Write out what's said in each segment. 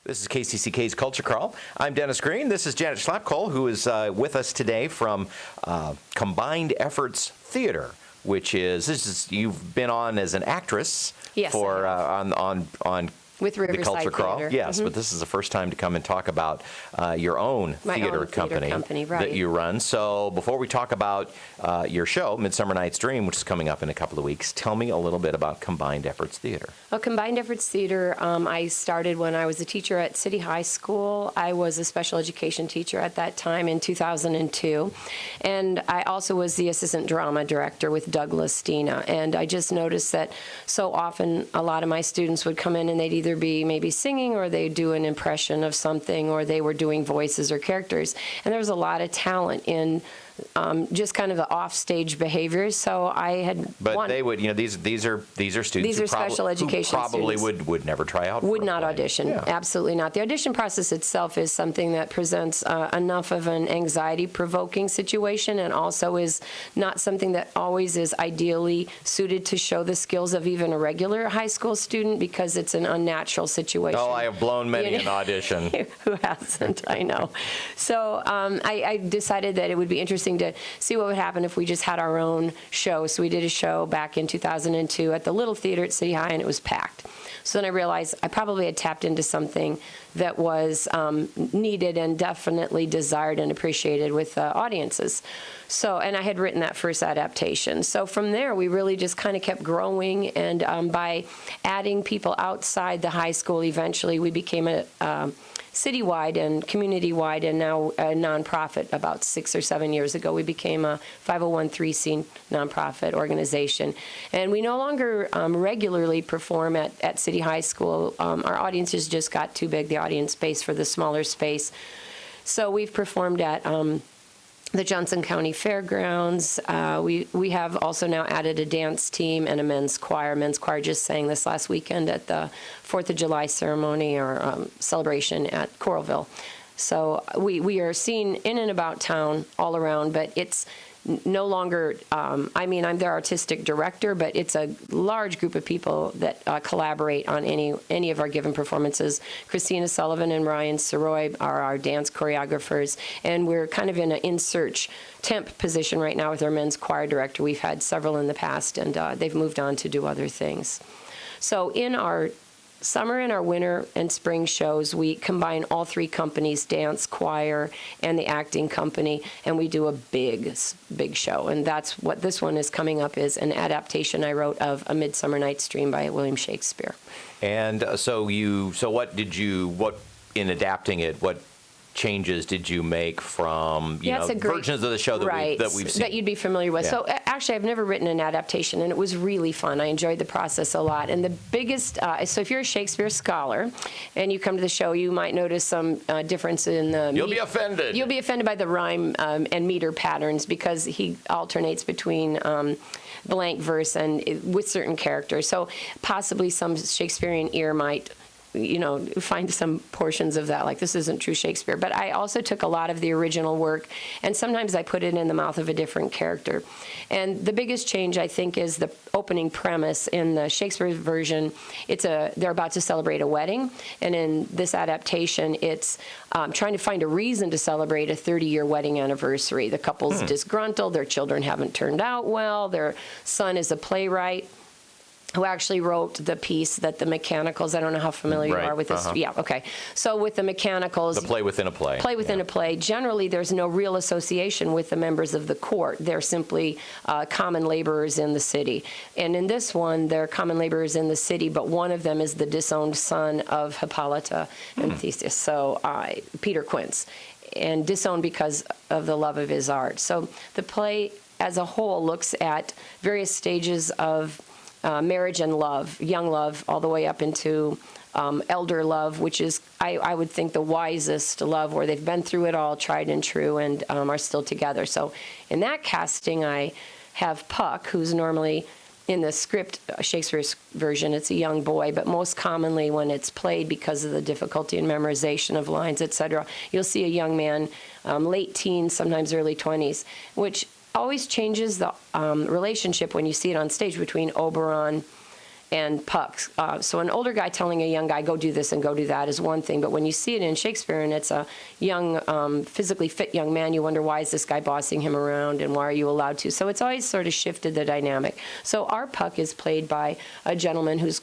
This is KCCK's Culture Crawl. I'm Dennis Green. This is Janet Schlapkohl, who is with us today from Combined Efforts Theater, which is you've been on as an actress for on with the Culture Crawl. Theater. Yes, but this is the first time to come and talk about your own theater company that you run. So before we talk about your show, Midsummer Night's Dream, which is coming up in a couple of weeks, tell me a little bit about Combined Efforts Theater. Well, Combined Efforts Theater, I started when I was a teacher at City High School. I was a special education teacher at that time in 2002. And I also was the assistant drama director with Douglas Stina. And I just noticed that so often a lot of my students would come in and they'd either be maybe singing or they'd do an impression of something or they were doing voices or characters. And there was a lot of talent in just kind of the off-stage behaviors. So I had they would, these are students. These are special education who probably students. would never try out. Would not audition. Yeah. Absolutely not. The audition process itself is something that presents enough of an anxiety-provoking situation, and also is not something that always is ideally suited to show the skills of even a regular high school student, because it's an unnatural situation. Oh, I have blown many an audition. Who hasn't? I know. So I decided that it would be interesting to see what would happen if we just had our own show. So we did a show back in 2002 at the Little Theater at City High, and it was packed. So then I realized I probably had tapped into something that was needed and definitely desired and appreciated with audiences. So, and I had written that first adaptation. So from there, we really just kind of kept growing, and by adding people outside the high school, eventually we became a citywide and community-wide, and now a nonprofit. About 6 or 7 years ago, we became a 501(c) nonprofit organization. And we no longer regularly perform at City High School. Our audiences just got too big, the audience space for the smaller space. So we've performed at the Johnson County Fairgrounds. We have also now added a dance team and a men's choir. Men's choir just sang this last weekend at the 4th of July ceremony or celebration at Coralville. So we are seen in and about town all around, but it's no longer, I'm their artistic director, but it's a large group of people that collaborate on any of our given performances. Christina Sullivan and Ryan Saroy are our dance choreographers, and we're kind of in an in-search temp position right now with our men's choir director. We've had several in the past, and they've moved on to do other things. So in our summer and our winter and spring shows, we combine all three companies, dance, choir, and the acting company, and we do a big show. And that's what this one is coming up, is an adaptation I wrote of A Midsummer Night's Dream by William Shakespeare. And so what in adapting it, what changes did you make from versions of the show that we've seen? That you'd be familiar with. Yeah. So actually, I've never written an adaptation, and it was really fun. I enjoyed the process a lot. And the biggest, so if you're a Shakespeare scholar and you come to the show, you might notice some difference in the... You'll be offended. You'll be offended by the rhyme and meter patterns, because he alternates between blank verse and with certain characters. So possibly some Shakespearean ear might find some portions of that, like this isn't true Shakespeare. But I also took a lot of the original work, and sometimes I put it in the mouth of a different character. And the biggest change, I think, is the opening premise. In the Shakespeare version, they're about to celebrate a wedding, and in this adaptation, it's trying to find a reason to celebrate a 30-year wedding anniversary. The couple's disgruntled, their children haven't turned out well, their son is a playwright who actually wrote the piece that the Mechanicals, I don't know how familiar you are with this. Yeah, okay. So with the Mechanicals... The play within a play. Play within a play. Generally, there's no real association with the members of the court. They're simply common laborers in the city. And in this one, they're common laborers in the city, but one of them is the disowned son of Hippolyta and Theseus, so Peter Quince, and disowned because of the love of his art. So the play as a whole looks at various stages of marriage and love, young love, all the way up into elder love, which is, I would think, the wisest love, where they've been through it all, tried and true, and are still together. So in that casting, I have Puck, who's normally in the script, Shakespeare's version, it's a young boy, but most commonly when it's played, because of the difficulty in memorization of lines, etc., you'll see a young man, late teens, sometimes early 20s, which always changes the relationship when you see it on stage between Oberon and Puck. So an older guy telling a young guy, go do this and go do that is one thing. But when you see it in Shakespeare and it's a young, physically fit young man, you wonder, why is this guy bossing him around and why are you allowed to? So it's always sort of shifted the dynamic. So our Puck is played by a gentleman who's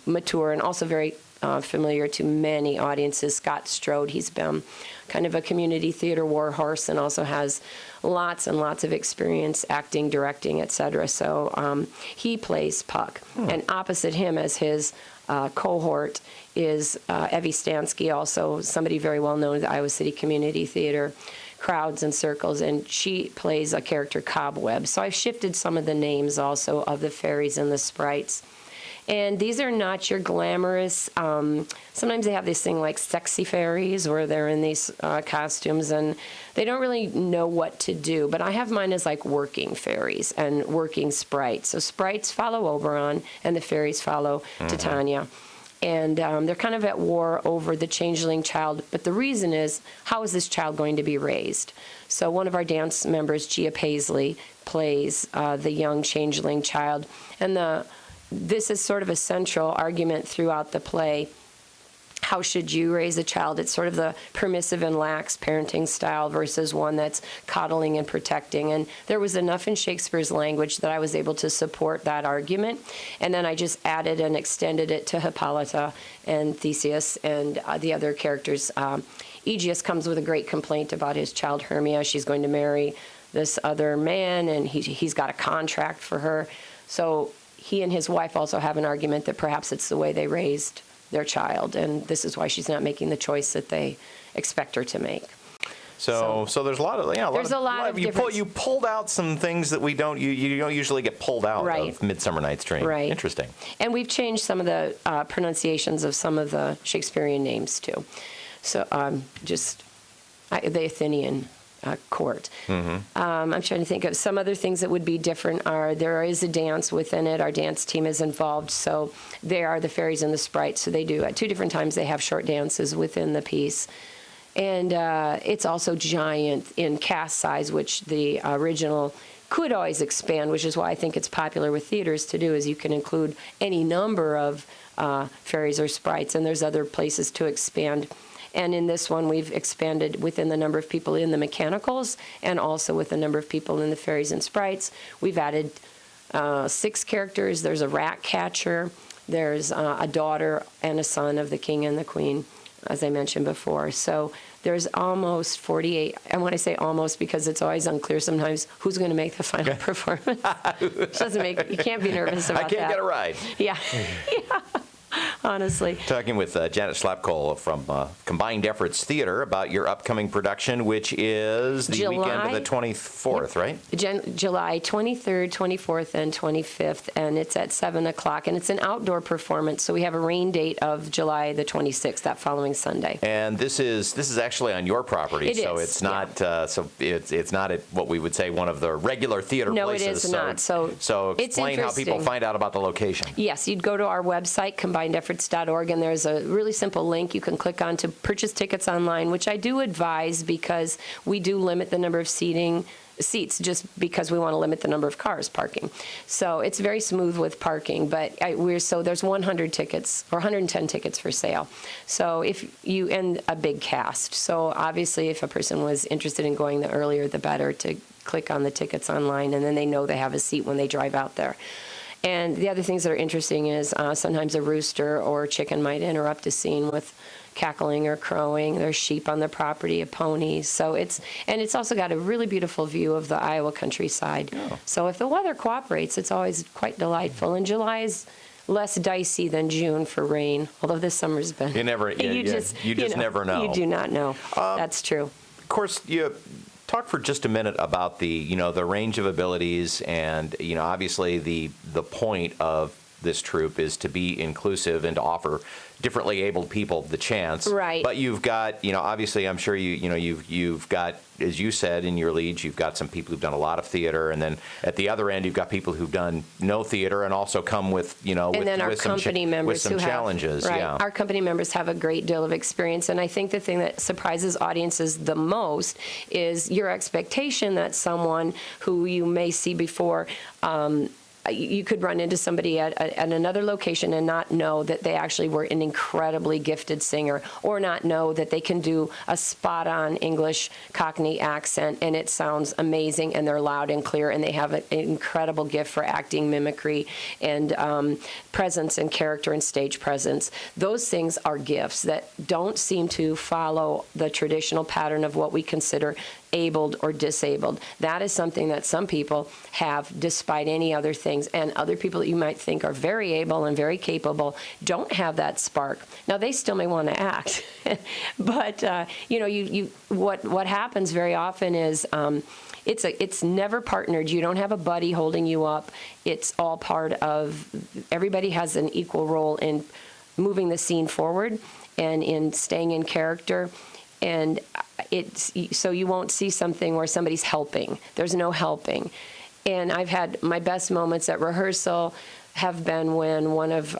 mature and also very familiar to many audiences, Scott Strode. He's been kind of a community theater warhorse and also has lots and lots of experience acting, directing, etc. So he plays Puck. And opposite him as his cohort is Evie Stansky, also somebody very well known at the Iowa City Community Theater, Crowds and Circles, and she plays a character Cobweb. So I've shifted some of the names also of the fairies and the sprites. And these are not your glamorous, sometimes they have this thing like sexy fairies where they're in these costumes and they don't really know what to do. But I have mine as like working fairies and working sprites. So sprites follow Oberon and the fairies follow Titania. And they're kind of at war over the changeling child. But the reason is, how is this child going to be raised? So one of our dance members, Gia Paisley, plays the young changeling child. And this is sort of a central argument throughout the play. How should you raise a child? It's sort of the permissive and lax parenting style versus one that's coddling and protecting. And there was enough in Shakespeare's language that I was able to support that argument. And then I just added and extended it to Hippolyta and Theseus and the other characters. Aegeus comes with a great complaint about his child Hermia. She's going to marry this other man, and he's got a contract for her. So he and his wife also have an argument that perhaps it's the way they raised their child, and this is why she's not making the choice that they expect her to make. So there's a lot of there's a lot of you pulled out some things that you don't usually get pulled out of Midsummer Night's Dream. Right. Interesting. And we've changed some of the pronunciations of some of the Shakespearean names too. So the Athenian court. I'm trying to think of some other things that would be different. There is a dance within it. Our dance team is involved, so they are the fairies and the sprites. So they do at 2 different times. They have short dances within the piece, and it's also giant in cast size, which the original could always expand, which is why I think it's popular with theaters to do. Is you can include any number of fairies or sprites, and there's other places to expand. And in this one, we've expanded within the number of people in the mechanicals and also with the number of people in the fairies and sprites. We've added 6 characters. There's a rat catcher. There's a daughter and a son of the king and the queen, as I mentioned before. So there's almost 48. And when I say almost, because it's always unclear sometimes who's going to make the final performance. You can't be nervous about that. I can't get a ride. Yeah. Yeah. Honestly. Talking with Janet Schlapkohl from Combined Efforts Theater about your upcoming production, which is the weekend of the 24th, right? July 23rd, 24th, and 25th, and it's at 7 o'clock, and it's an outdoor performance, so we have a rain date of July the 26th, that following Sunday. And this is actually on your property, so it's not it's not at what we would say one of the regular theater places. No, it is not. So explain how people find out about the location. Yes, you'd go to our website, combinedefforts.org, and there's a really simple link you can click on to purchase tickets online, which I do advise because we do limit the number of seats just because we want to limit the number of cars parking. So it's very smooth with parking, but there's 100 tickets or 110 tickets for sale. So and a big cast. So obviously if a person was interested in going, the earlier the better, to click on the tickets online, and then they know they have a seat when they drive out there. And the other things that are interesting is sometimes a rooster or a chicken might interrupt a scene with cackling or crowing. There's sheep on the property, a pony. So it's also got a really beautiful view of the Iowa countryside. Oh. So if the weather cooperates, it's always quite delightful. And July is less dicey than June for rain, although this summer's been. You just never know. You do not know. That's true. Of course, you talk for just a minute about the range of abilities, and obviously the point of this troupe is to be inclusive and to offer differently abled people the chance. Right. But you've got, obviously I'm sure you've got, as you said in your leads, you've got some people who've done a lot of theater, and then at the other end you've got people who've done no theater and also come with, with some challenges. Right. Yeah. Our company members have a great deal of experience, and I think the thing that surprises audiences the most is your expectation that someone who you may see before you could run into somebody at another location and not know that they actually were an incredibly gifted singer, or not know that they can do a spot-on English Cockney accent and it sounds amazing and they're loud and clear and they have an incredible gift for acting, mimicry, and presence and character and stage presence. Those things are gifts that don't seem to follow the traditional pattern of what we consider abled or disabled. That is something that some people have despite any other things, and other people that you might think are very able and very capable don't have that spark. Now, they still may want to act, but what happens very often is it's never partnered. You don't have a buddy holding you up. It's all part of, everybody has an equal role in moving the scene forward and in staying in character. And so you won't see something where somebody's helping. There's no helping. And I've had my best moments at rehearsal have been when one of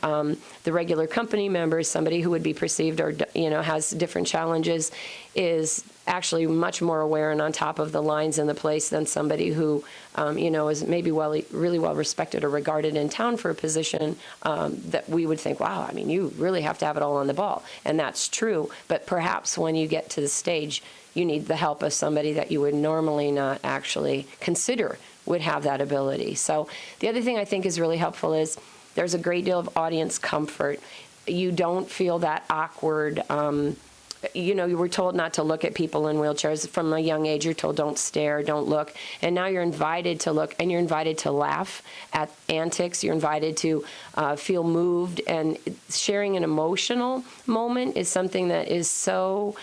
the regular company members, somebody who would be perceived or has different challenges, is actually much more aware and on top of the lines in the place than somebody who is maybe really well respected or regarded in town for a position that we would think, wow, I mean, you really have to have it all on the ball. And that's true. But perhaps when you get to the stage, you need the help of somebody that you would normally not actually consider would have that ability. So the other thing I think is really helpful is there's a great deal of audience comfort. You don't feel that awkward. You were told not to look at people in wheelchairs. From a young age, you're told don't stare, don't look. And now you're invited to look, and you're invited to laugh at antics. You're invited to feel moved. And sharing an emotional moment is something that is so...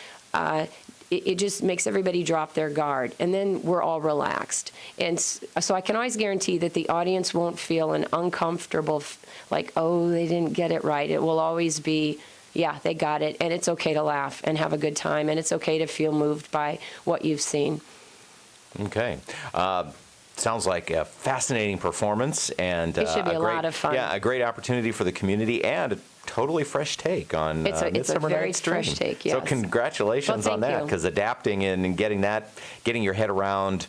it just makes everybody drop their guard, and then we're all relaxed. And so I can always guarantee that the audience won't feel an uncomfortable, like, oh, they didn't get it right. It will always be, yeah, they got it, and it's okay to laugh and have a good time, and it's okay to feel moved by what you've seen. Okay. Sounds like a fascinating performance, and it should be a lot of fun. Yeah, a great opportunity for the community, and a totally fresh take on it's a Midsummer very Night's Dream. fresh take, yes. So congratulations on that, because adapting and getting your head around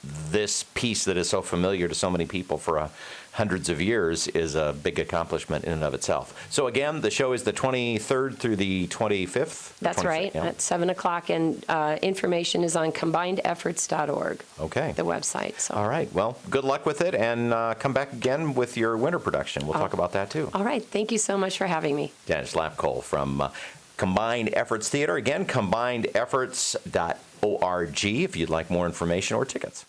this piece that is so familiar to so many people for hundreds of years is a big accomplishment in and of itself. So again, the show is the 23rd through the 25th? That's right, yeah. at 7 o'clock, and information is on combinedefforts.org, okay, the website. So. All right, well, good luck with it, and come back again with your winter production. We'll talk about that too. All right, thank you so much for having me. Janet Schlapkohl from Combined Efforts Theater. Again, combinedefforts.org if you'd like more information or tickets.